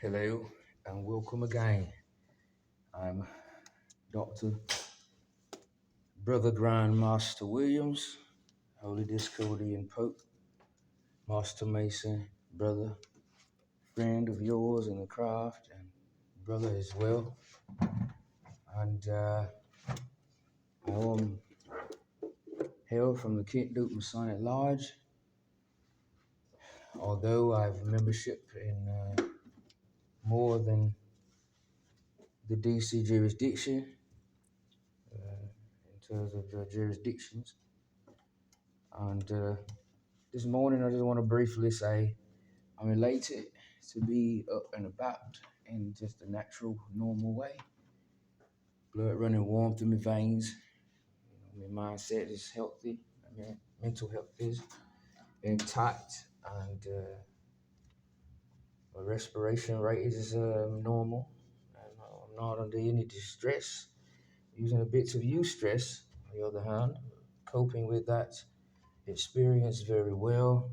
Hello and welcome again. I'm Dr. Brother Grand Master Williams, Holy Discordian Pope, Master Mason, brother, friend of yours in the craft, and brother as well. And I am hail from the Kent Duke Masonic Lodge, although I have membership in more than the DC jurisdiction, in terms of jurisdictions. And this morning I just want to briefly say I'm elated to be up and about in just a natural, normal way. Blood running warm through my veins. My mindset is healthy. Mental health is intact, and my respiration rate is normal. And I'm not under any distress. Using a bit of eustress, on the other hand, coping with that experience very well,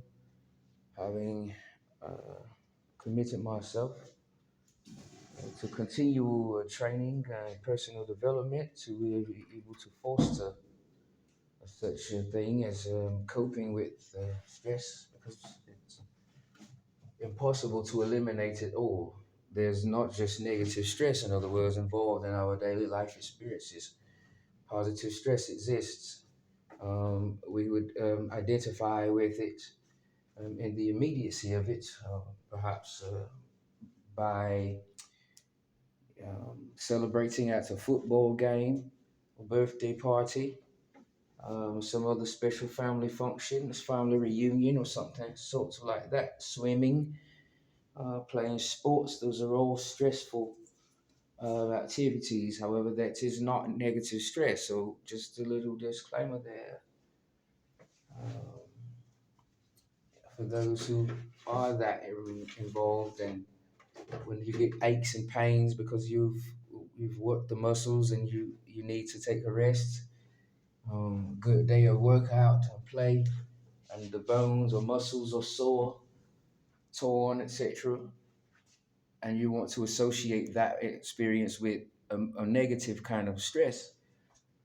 having committed myself to continue training and personal development to be able to foster such a thing as coping with stress, because it's impossible to eliminate it all. There's not just negative stress, in other words, involved in our daily life experiences. Positive stress exists. We would identify with it in the immediacy of it, perhaps by celebrating at a football game, a birthday party, some other special family functions, family reunion or something, sorts like that. Swimming, playing sports, those are all stressful activities. However, that is not negative stress. So just a little disclaimer there. Um, for those who are that involved, and when you get aches and pains because you've worked the muscles and you need to take a rest, good day of workout and play, and the bones or muscles are sore, torn, etc., and you want to associate that experience with a negative kind of stress,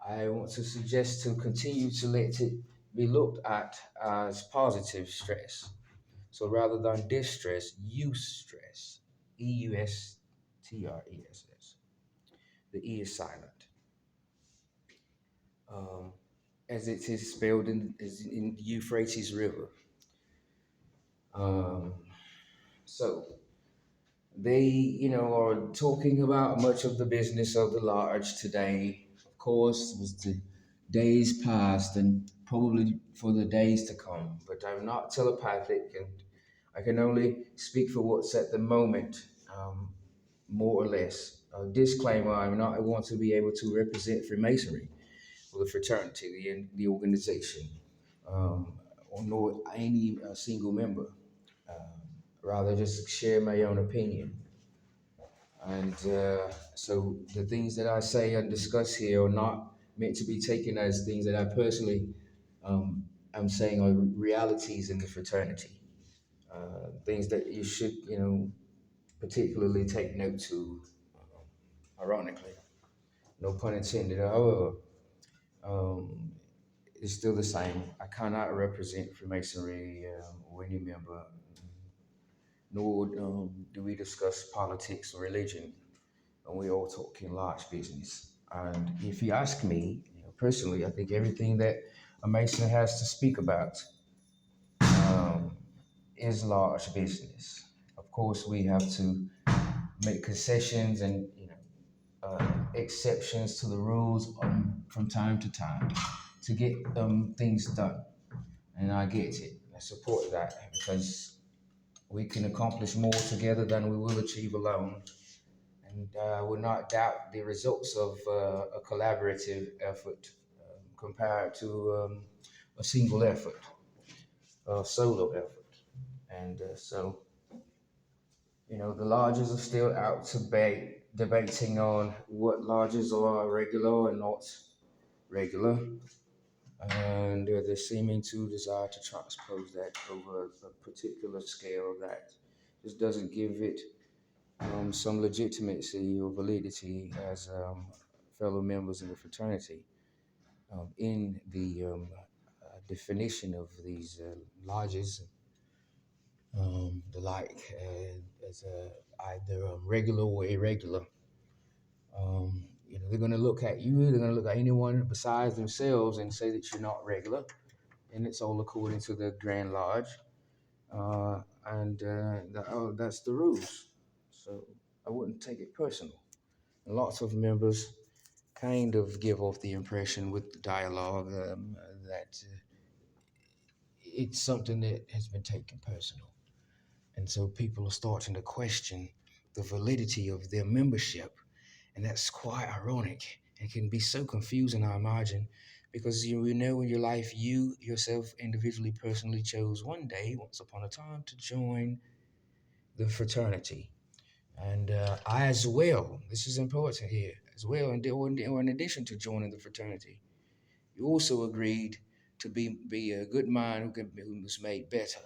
I want to suggest to continue to let it be looked at as positive stress. So rather than distress, eustress, EUSTRESS. The E is silent. Um, as it is spelled in the Euphrates River. Um, so they are talking about much of the business of the lodge today. Of course, was the days past and probably for the days to come. But I'm not telepathic, and I can only speak for what's at the moment, more or less. Disclaimer: I want to be able to represent Freemasonry or the fraternity, the organization, or nor any single member. Rather, just share my own opinion. And so the things that I say and discuss here are not meant to be taken as things that I personally am saying are realities in the fraternity. Things that you should, particularly take note to, ironically. No pun intended. However, um, it's still the same. I cannot represent Freemasonry or any member, nor do we discuss politics or religion, and we all talking large business. And if you ask me, personally, I think everything that a Mason has to speak about um, is large business. Of course, we have to make concessions and exceptions to the rules from time to time to get things done. And I get it. I support that because we can accomplish more together than we will achieve alone. And will not doubt the results of a collaborative effort compared to a single effort, a solo effort. And the lodges are still out to debating on what lodges are regular and not regular. And they're seeming to desire to transpose that over a particular scale that just doesn't give it some legitimacy or validity as fellow members in the fraternity in the definition of these lodges, the like as either regular or irregular. They're going to look at you. They're going to look at anyone besides themselves and say that you're not regular, and it's all according to the Grand Lodge, and that's the rules. So I wouldn't take it personal. Lots of members kind of give off the impression with the dialogue that it's something that has been taken personal. And so people are starting to question the validity of their membership. And that's quite ironic. It can be so confusing, I imagine, because you know in your life, you yourself individually, personally chose one day, once upon a time, to join the fraternity. And I as well, this is important here, as well, in addition to joining the fraternity, you also agreed to be a good man who was made better.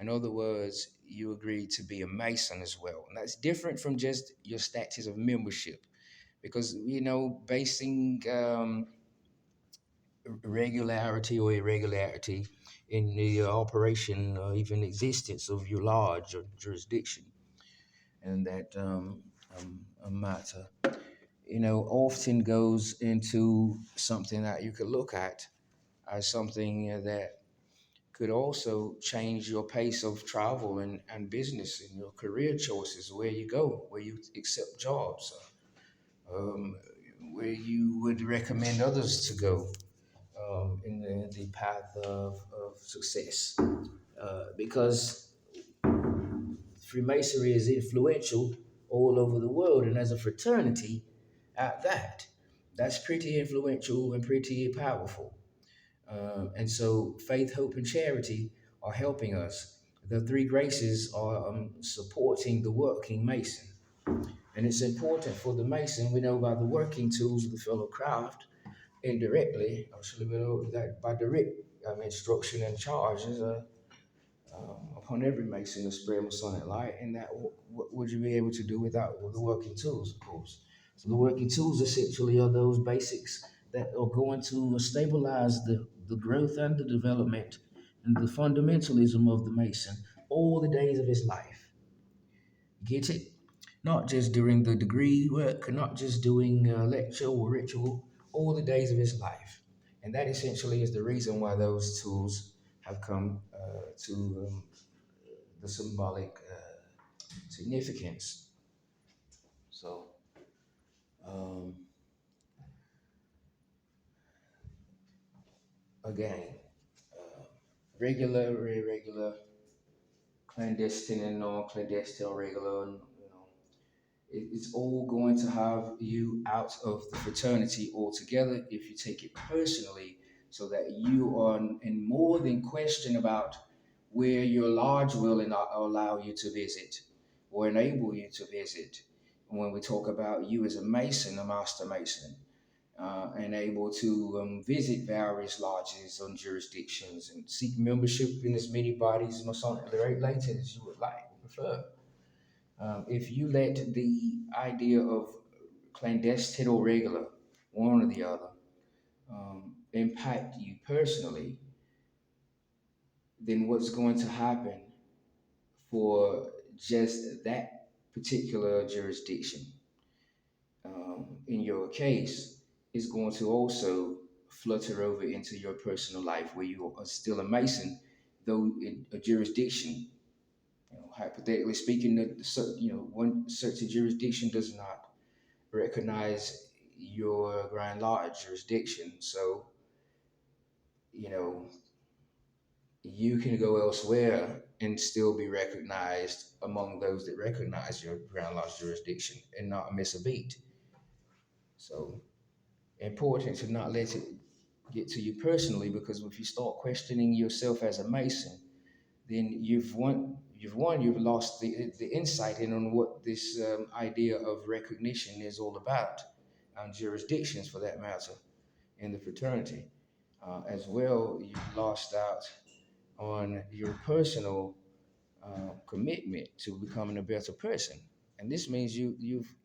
In other words, you agreed to be a Mason as well. And that's different from just your status of membership. Because, basing regularity or irregularity in the operation or even existence of your lodge or jurisdiction and that matter, often goes into something that you could look at as something that could also change your pace of travel and business and your career choices, where you go, where you accept jobs, um, where you would recommend others to go in the path of success. Because Freemasonry is influential all over the world, and as a fraternity, at that, that's pretty influential and pretty powerful. And so faith, hope, and charity are helping us. The three graces are supporting the working Mason. And it's important for the Mason, we know by the working tools of the fellow craft, indirectly, actually, we know that by direct instruction and charges upon every Mason to spread Masonic light. And that what would you be able to do without the working tools, of course? So the working tools essentially are those basics that are going to stabilize the growth and the development and the fundamentalism of the Mason all the days of his life. Get it? Not just during the degree work, not just doing lecture or ritual, all the days of his life. And that essentially is the reason why those tools have come to the symbolic significance. So, um, again, uh, regular, irregular, clandestine and non-clandestine, regular, and it's all going to have you out of the fraternity altogether if you take it personally, so that you are in more than question about where your lodge will allow you to visit or enable you to visit. When we talk about you as a Mason, a Master Mason, and able to visit various lodges and jurisdictions and seek membership in as many bodies Masonically related as you would like or prefer. If you let the idea of clandestine or regular, one or the other, impact you personally, then what's going to happen for just that particular jurisdiction in your case is going to also flutter over into your personal life where you are still a Mason, though in a jurisdiction, hypothetically speaking, one certain jurisdiction does not recognize your Grand Lodge jurisdiction. So, you know, you can go elsewhere and still be recognized among those that recognize your Grand Lodge jurisdiction and not miss a beat. So, important to not let it get to you personally, because if you start questioning yourself as a Mason, then you've lost the insight in on what this idea of recognition is all about, and jurisdictions for that matter, in the fraternity. As well, you've lost out on your personal commitment to becoming a better person And this means you've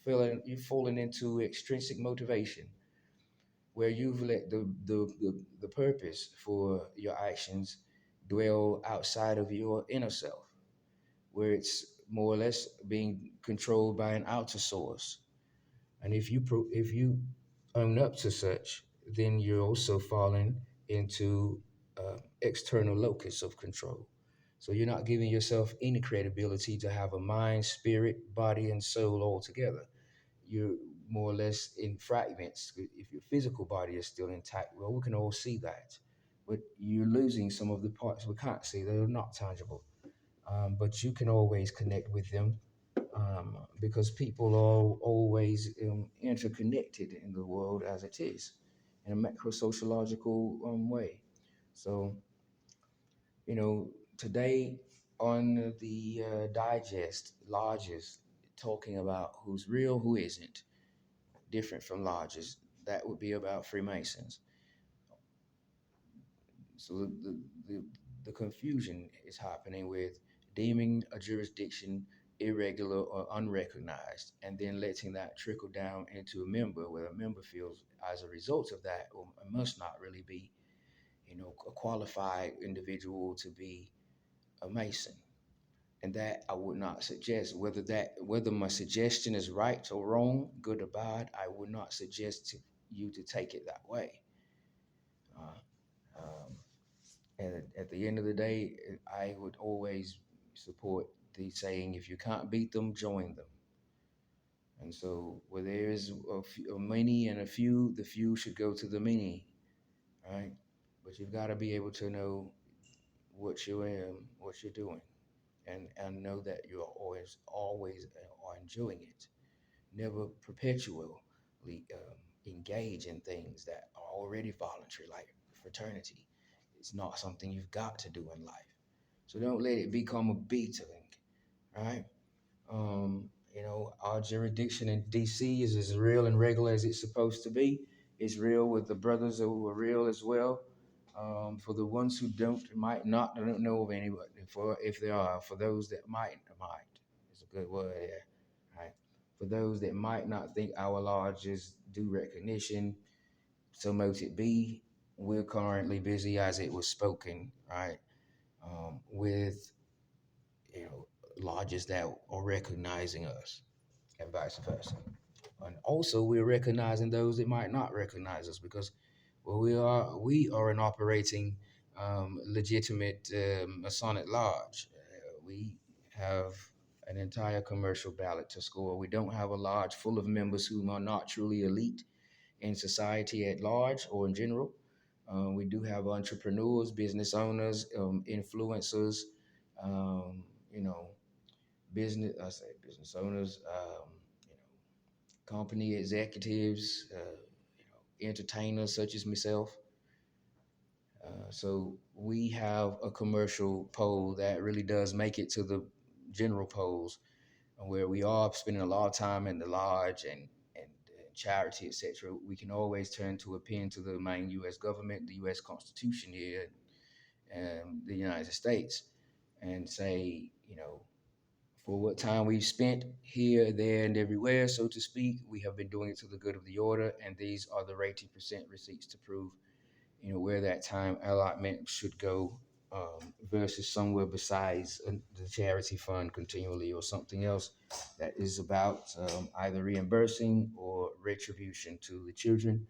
fallen into extrinsic motivation where you've let the purpose for your actions dwell outside of your inner self, where it's more or less being controlled by an outer source. And if you own up to such, then you're also falling into external locus of control. So you're not giving yourself any credibility to have a mind, spirit, body, and soul all together. You're more or less in fragments. If your physical body is still intact, well, we can all see that. But you're losing some of the parts we can't see. They're not tangible. But you can always connect with them because people are always interconnected in the world as it is in a macro sociological way. So, today on the digest, Lodges talking about who's real, who isn't, different from Lodges, that would be about Freemasons. So the, the confusion is happening with deeming a jurisdiction irregular or unrecognized, and then letting that trickle down into a member, where a member feels as a result of that, or must not really be, a qualified individual to be a Mason. And that I would not suggest. Whether my suggestion is right or wrong, good or bad, I would not suggest to you to take it that way. Uh, um, And at the end of the day, I would always support the saying, if you can't beat them, join them. And so where there is a many and a few, the few should go to the many, right? But you've got to be able to know what you're doing, and know that you're always are enjoying it. Never perpetually engage in things that are already voluntary, like fraternity. It's not something you've got to do in life. So don't let it become a beating, right? Our jurisdiction in DC is as real and regular as it's supposed to be. It's real with the brothers who are real as well. For the ones who don't know of anybody. For if there are, for those that might, it's a good word there, right? For those that might not think our lodges do recognition, so mote it be. We're currently busy, as it was spoken, right? With lodges that are recognizing us, and vice versa. And also, we're recognizing those that might not recognize us, because well, we are an operating legitimate Masonic lodge. We have an entire commercial ballot to score. We don't have a lodge full of members who are not truly elite in society at large or in general. We do have entrepreneurs, business owners, influencers, um, you know, I say business owners, company executives, entertainers such as myself. So we have a commercial poll that really does make it to the general polls, where we are spending a lot of time in the lodge and charity, etc. We can always turn to a pin to the main U.S. government, the U.S. Constitution here, and the United States, and say, for what time we've spent here, there, and everywhere, so to speak, we have been doing it to the good of the order, and these are the 80% receipts to prove, where that time allotment should go, versus somewhere besides the charity fund continually, or something else that is about either reimbursing or retribution to the children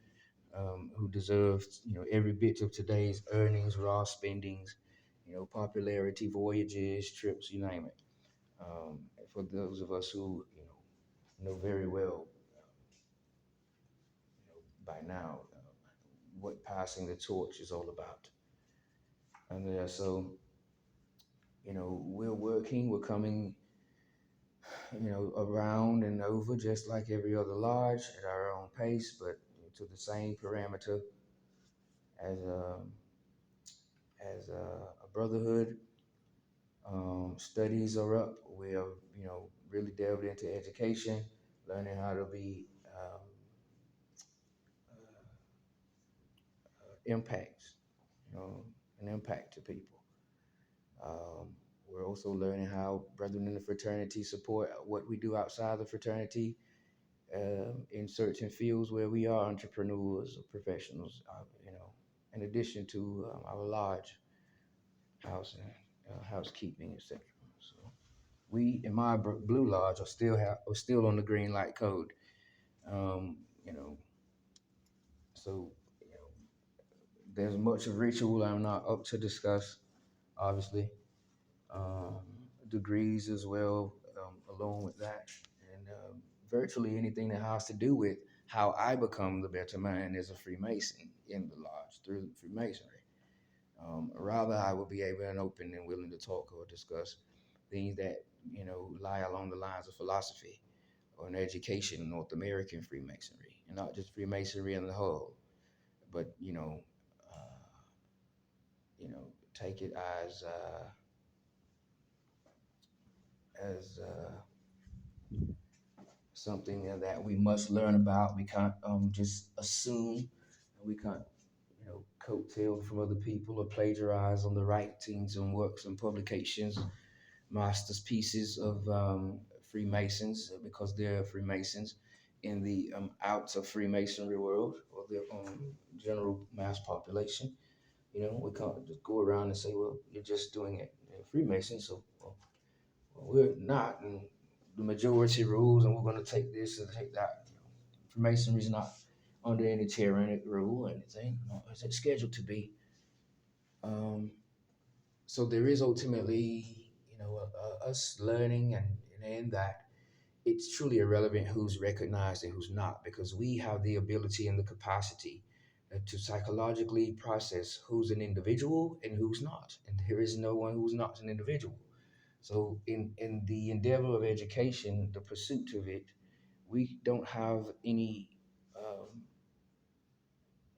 who deserve, every bit of today's earnings, raw spendings, popularity, voyages, trips, you name it. For those of us who know very well, by now, what passing the torch is all about. And so we're working, we're coming, around and over just like every other lodge at our own pace, but to the same parameter as a brotherhood. Studies are up. We have, really delved into education, learning how to be impacts, an impact to people. Um, We're also learning how brethren in the fraternity support what we do outside the fraternity, in certain fields where we are entrepreneurs or professionals, in addition to our large house and housekeeping, etc. So we in my Blue Lodge are still on the green light code. Um, you know, so there's much of ritual I'm not up to discuss, obviously. Um, Degrees as well, along with that, and virtually anything that has to do with how I become the better man as a Freemason in the lodge through Freemasonry. Rather, I will be able and open and willing to talk or discuss things that lie along the lines of philosophy or an education, North American Freemasonry, and not just Freemasonry in the whole, but you know, take it as something that we must learn about. We can't just assume. We can't, coattail from other people or plagiarize on the writings and works and publications, master's pieces of Freemasons because they're Freemasons in the out of Freemasonry world or the general mass population. We can't just go around and say, well, you're just doing it, Freemason, so we're not, and the majority rules, and we're going to take this and take that. Freemasonry is not under any tyrannic rule or anything. No, it's scheduled to be. Um, so there is ultimately, us learning, and in that it's truly irrelevant who's recognized and who's not, because we have the ability and the capacity to psychologically process who's an individual and who's not, and there is no one who's not an individual. So in the endeavor of education, the pursuit of it, we don't have um,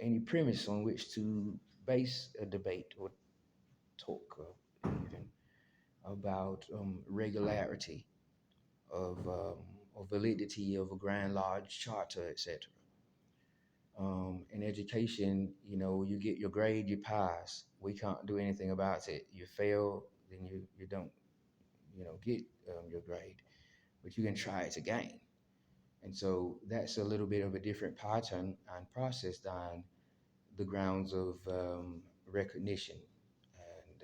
any premise on which to base a debate or talk even about regularity of validity of a Grand Lodge charter, etc. In education, you get your grade, you pass. We can't do anything about it. You fail, then you don't, get your grade, but you can try it again. And so that's a little bit of a different pattern and process than the grounds of recognition and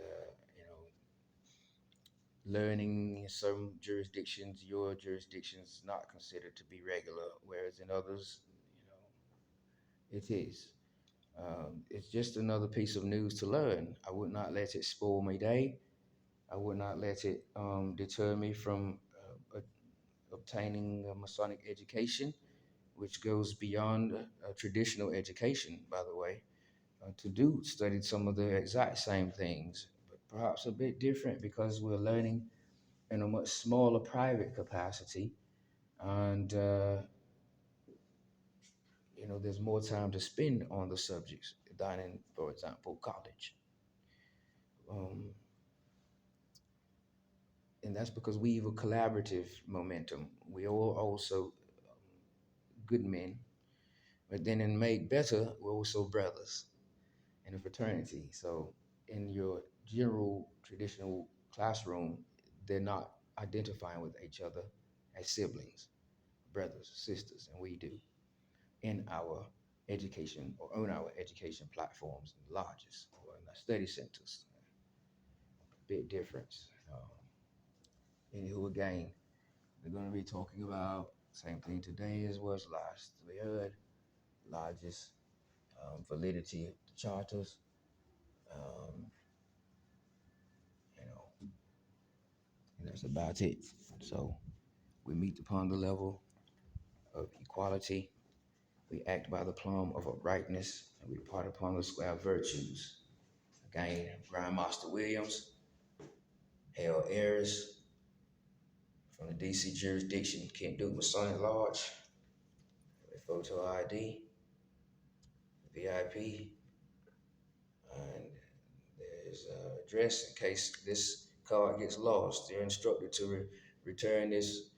learning. In some jurisdictions, your jurisdiction is not considered to be regular, whereas in others, it is. It's just another piece of news to learn. I would not let it spoil my day. I would not let it deter me from obtaining a Masonic education, which goes beyond traditional education, by the way, to do studied some of the exact same things, but perhaps a bit different because we're learning in a much smaller private capacity, and there's more time to spend on the subjects than in, for example, college. Um, and that's because we have a collaborative momentum. We all also good men, but then in made better, we're also brothers in a fraternity. So in your general traditional classroom, they're not identifying with each other as siblings, brothers, sisters, and we do in our education or on our education platforms and lodges or in our study centers. Big difference. Anywho, again, we're going to be talking about same thing today as was last. We heard lodges, validity of the charters, um, you know, and that's about it. So we meet upon the level of equality. We act by the plumb of uprightness, and we part upon the square of virtues. Again, Grandmaster Williams, Hale Ayers from the DC jurisdiction, Kent Duke Masonic Lodge, with photo ID, VIP, and there's an address in case this card gets lost. You're instructed to return this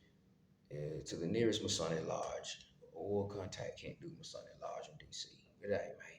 to the nearest Masonic Lodge or contact Kent Duke Masonic Lodge in DC. Good day, man.